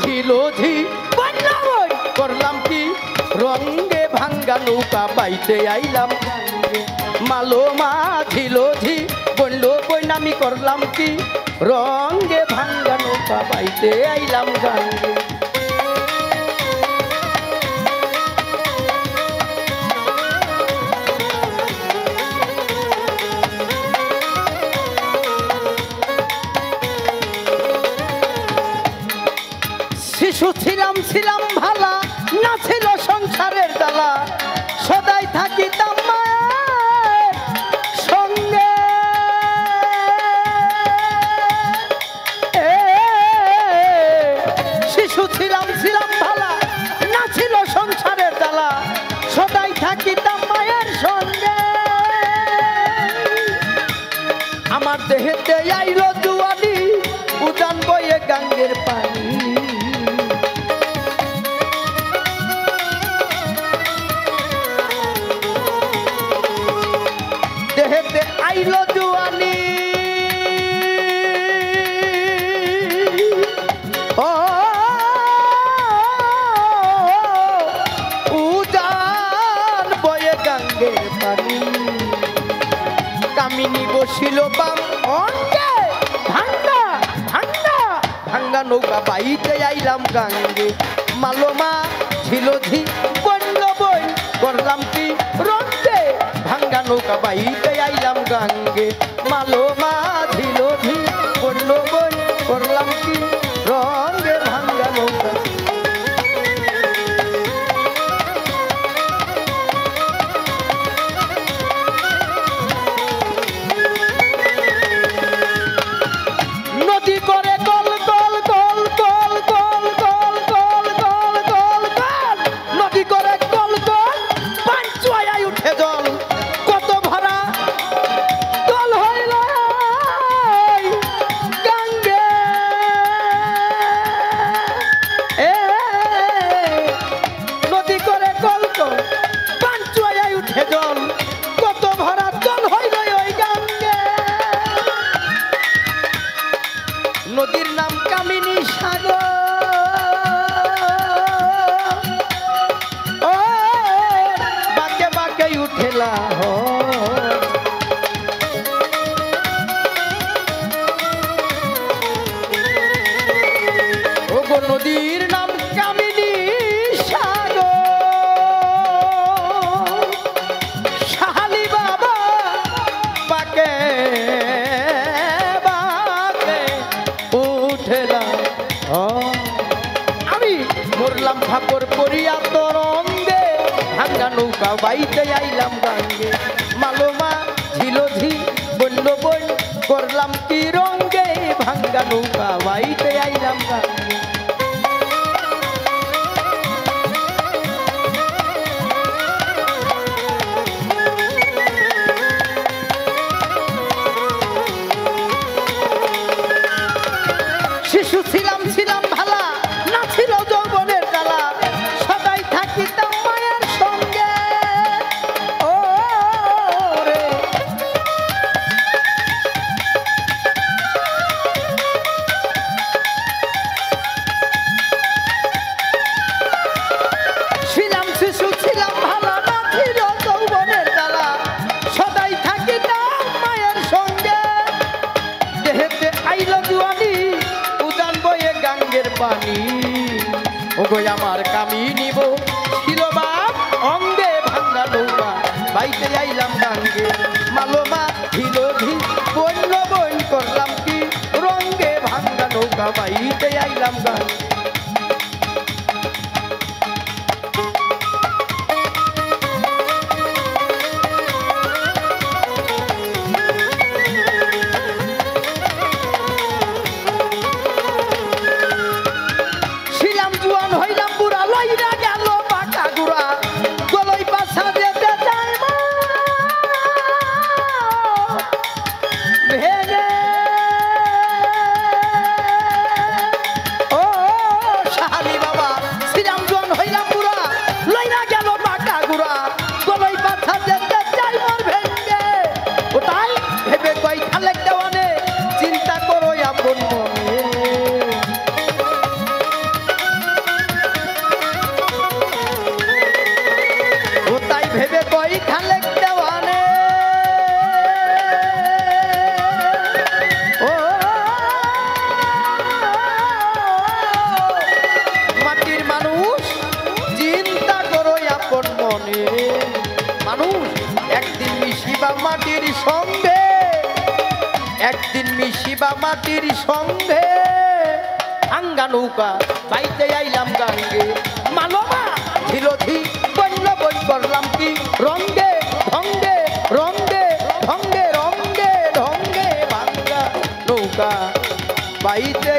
ঝিলোঝি করলাম কি রঙে ভাঙ্গা নৌকা বাইতে আইলাম মালো মা ঝিলোঝি বলল বইনামি করলাম কি রঙে ভাঙ্গা নৌকা বাইতে আইলাম গাঙ্গে শিশু ছিলাম ছিলাম ভালা না ছিল সংসারের জ্বালা সদাই থাকিতাম মায়ের সঙ্গে শিশু ছিলাম ছিলাম ভালা না ছিল সংসারের জ্বালা সদাই থাকিতাম মায়ের সঙ্গে আমার দেহেতে আইলো জুয়ানি উদান বয়ে গাঙ্গের পানি দেহেতে আইলো জুয়ানি ও উদান বয়ে গাঙ্গের পানি কামিনী বসিল বাম অঙ্গে ভাঙ্গা ভাঙ্গা ভাঙ্গা নৌকা বাইতে আইলাম গাঙ্গে মালোমা ঝিলোঝি বলল বই করলাম কি রঙে ভাঙ্গা নৌকা বাইতে আইলাম গাঙ্গে মালোমা ঝিলোঝি বলল বই করলাম কি রঙে ভাঙ্গা নৌকা নদী করে গল গল গল গল গল গল গল গল গল গল নদী করে গল গল পাঁচুয়ায় উঠে জল কত ভরা জল হইল গাঙ্গে নদী করে গল গল পাঁচুয়ায় উঠে জল কত ভরা জল হইল ওই গাঙ্গে নদীর নাম কামিনী সাগর ও বাঁকে বাঁকে উঠেলা ও গো নদীর নাম কামিনী সাগর শাহালি বাবা বাঁকে আমি মরলাম ঠাকুর পরিয়া তরঙ্গে ভাঙ্গা নৌকা বাইতে আইলাম গাঙ্গে মালোমা ঝিলোঝি বলল বই করলাম কি রঙ্গে ভাঙ্গা নৌকা বাইতে আইলাম গাঙ্গে শিশু ছিলাম ছিলাম ভালা না ছিল যৌবনের জ্বালা সদাই থাকিতাম মায়ের সঙ্গে ও রে ছিলাম শিশু ছিলাম ভালা না ছিল যৌবনের জ্বালা সদাই থাকিতাম মায়ের সঙ্গে দেহেতে আইল জুয়ানি গাঙ্গের পানি ও গো আমার কামি নিব ছিল বাপ অঙ্গে ভাঙ্গা নৌকা বাইতে আইলাম গাঙ্গে মালোমা ঝিলোঝি বলল বই করলাম কি রঙ্গে ভাঙ্গা নৌকা বাইতে আইলাম গাঙ্গে ও একদিন মিশিবা মাটির সঙ্গে ভাঙ্গা নৌকা বাইতে আইলাম গাঙ্গে মানবা ধিরধি বন্য বই করলাম কি রঙ্গে ঢঙ্গে রঙ্গে ঢঙ্গে রঙ্গে ঢঙ্গে ভাঙ্গা নৌকা বাইতে